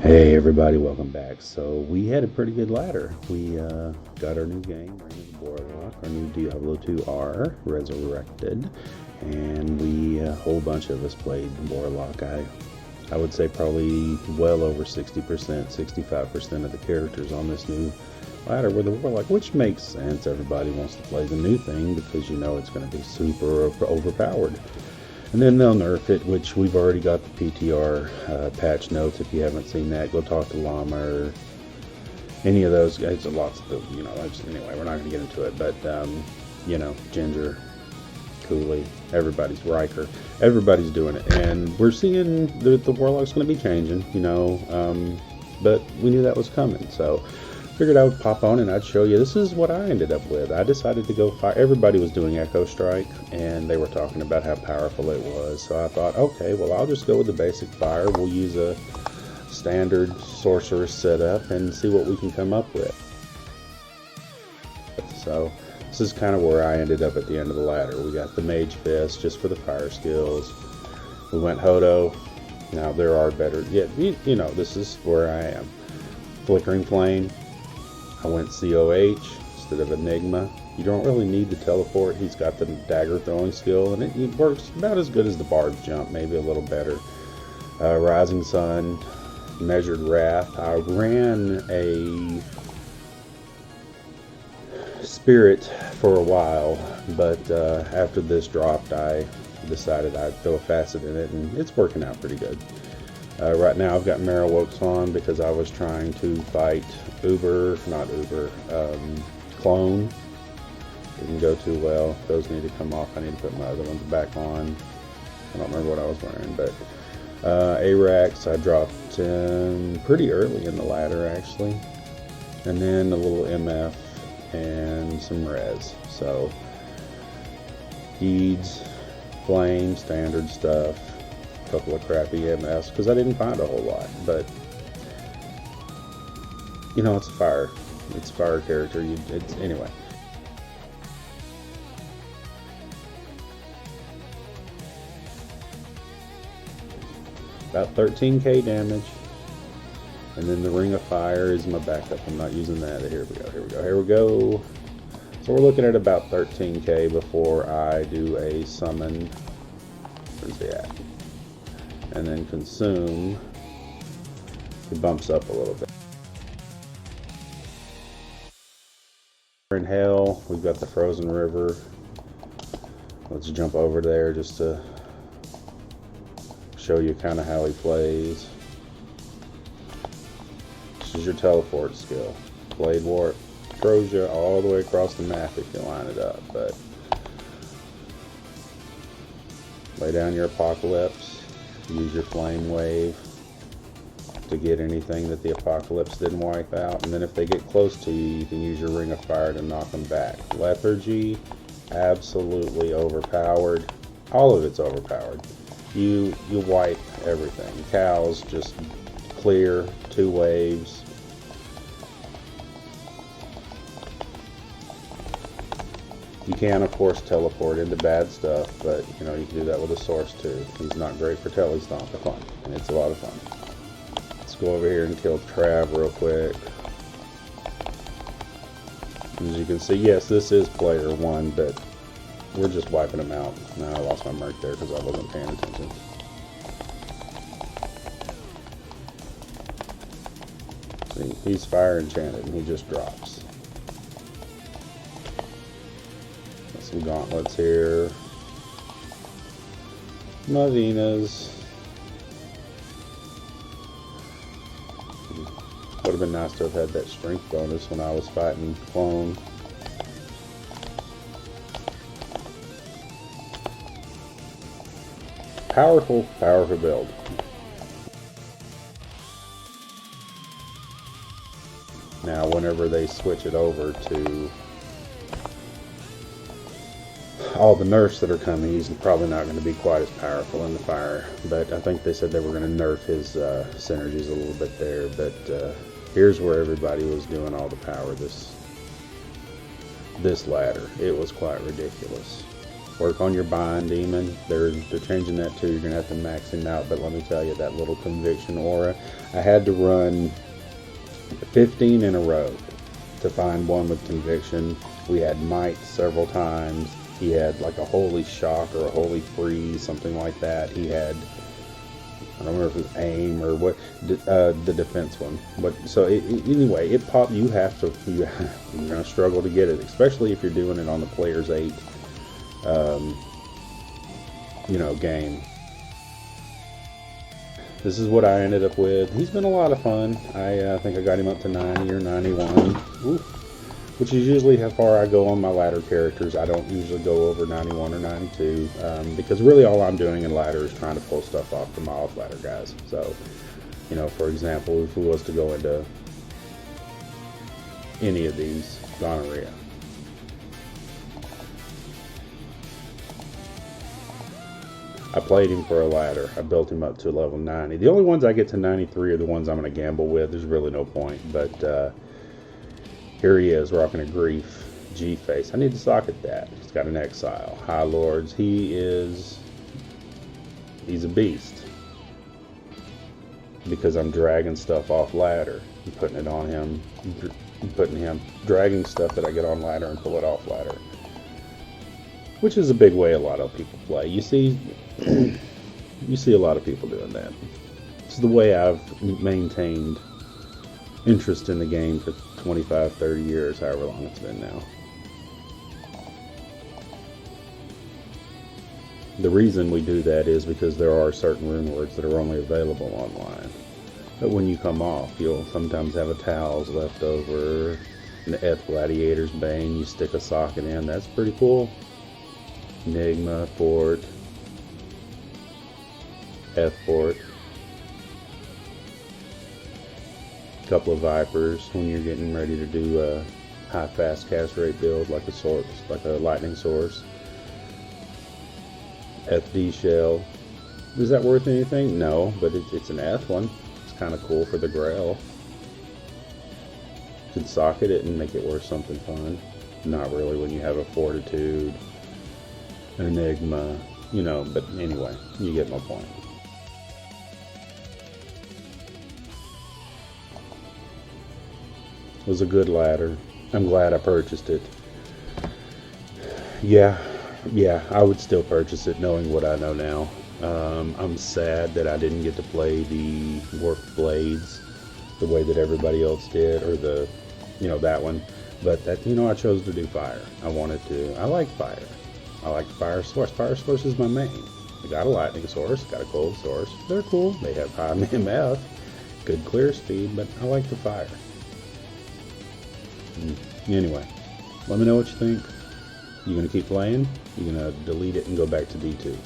Hey everybody, welcome back. So we had a pretty good ladder. We got our new game, Ring of Warlock, our new Diablo 2R, Resurrected, and we a whole bunch of us played Warlock. I would say probably well over 60%, 65% of the characters on this new ladder were the Warlock, which makes sense. Everybody wants to play the new thing because you know it's going to be super overpowered. And then they'll nerf it, which we've already got the PTR patch notes. If you haven't seen that, go talk to Llama or any of those guys. Lots of, anyway, we're not going to get into it. But, Ginger, Cooley, everybody's Riker. Everybody's doing it. And we're seeing that the Warlock's going to be changing, but we knew that was coming. So figured I would pop on and I'd show you. This is what I ended up with. I decided to go fire. Everybody was doing Echo Strike and they were talking about how powerful it was. So I thought, okay, well, I'll just go with the basic fire. We'll use a standard sorceress setup and see what we can come up with. So this is kind of where I ended up at the end of the ladder. We got the Mage Fist just for the fire skills. We went Hodo. Now there are better. Yeah, this is where I am. Flickering Flame. I went COH instead of Enigma. You don't really need the teleport. He's got the dagger throwing skill, and it works about as good as the Bard's Jump, maybe a little better. Rising Sun, Measured Wrath. I ran a Spirit for a while, but after this dropped, I decided I'd throw a Facet in it, and it's working out pretty good. Right now I've got Marowaks on because I was trying to fight Clone. Didn't go too well. Those need to come off. I need to put my other ones back on. I don't remember what I was wearing, but Arax I dropped pretty early in the ladder actually. And then a little MF and some res. So Deeds, Flame, standard stuff. Couple of crappy MS because I didn't find a whole lot, but it's a fire character. Anyway. About 13k damage, and then the Ring of Fire is my backup. I'm not using that. Here we go. So we're looking at about 13k before I do a summon. Where's the at? And then consume, it bumps up a little bit. In Hell, we've got the Frozen River. Let's jump over there just to show you kind of how he plays. This is your teleport skill. Blade Warp throws you all the way across the map if you line it up, but lay down your Apocalypse. Use your Flame Wave to get anything that the Apocalypse didn't wipe out, and then if they get close to you, you can use your Ring of Fire to knock them back. Lethargy, absolutely overpowered. All of it's overpowered. You wipe everything. Cows, just clear, 2 waves. You can, of course, teleport into bad stuff, but, you can do that with a Source, too. He's not great for Telestomp, but fun, and it's a lot of fun. Let's go over here and kill Trav real quick. As you can see, yes, this is player 1, but we're just wiping him out. Now I lost my merc there because I wasn't paying attention. See, he's fire enchanted, and he just drops. Some gauntlets here. Mavinas. Would have been nice to have had that strength bonus when I was fighting Clone. Powerful build. Now, whenever they switch it over to all the nerfs that are coming, he's probably not going to be quite as powerful in the fire, but I think they said they were going to nerf his synergies a little bit there. But here's where everybody was doing all the power this ladder. It was quite ridiculous. Work on your binding, and they're changing that too. You're gonna have to max him out. But let me tell you, that little conviction aura, I had to run 15 in a row to find one with conviction. We had might several times. He had like a holy shock or a holy freeze, something like that. He had, I don't remember if it was aim or what, the defense one. But so anyway, it popped. You have to, you're gonna struggle to get it, especially if you're doing it on the player's 8, game. This is what I ended up with. He's been a lot of fun. I think I got him up to 90 or 91, which is usually how far I go on my ladder characters. I don't usually go over 91 or 92, because really all I'm doing in ladder is trying to pull stuff off the miles ladder guys. So, for example, if we was to go into any of these, gonorrhea. I played him for a ladder. I built him up to level 90. The only ones I get to 93 are the ones I'm going to gamble with. There's really no point. But here he is, rocking a grief G-face. I need to socket that. He's got an exile. High Lords. He's a beast. Because I'm dragging stuff off ladder. I'm putting it on him. Dragging stuff that I get on ladder and pull it off ladder. Which is a big way a lot of people play. You see a lot of people doing that. It's the way I've maintained interest in the game for 25, 30 years, however long it's been now. The reason we do that is because there are certain rune words that are only available online. But when you come off, you'll sometimes have a towels left over, an F Gladiator's Bane, you stick a socket in. That's pretty cool. Enigma, Fort, F Fort, a couple of Vipers when you're getting ready to do a high fast cast rate build like a lightning source. FD shell. Is that worth anything? No, but it's an F one. It's kind of cool for the Grail. You could socket it and make it worth something fun. Not really when you have a Fortitude, Enigma, but anyway, you get my point. It was a good ladder. I'm glad I purchased it. Yeah, I would still purchase it knowing what I know now. I'm sad that I didn't get to play the Warped Blades the way that everybody else did, or that one. But that, I chose to do fire. I like fire. I like Fire Source. Fire Source is my main. I got a Lightning Source, got a Cold Source. They're cool. They have high MF, good clear speed, but I like the fire. Anyway, let me know what you think. You gonna keep playing? You gonna delete it and go back to D2?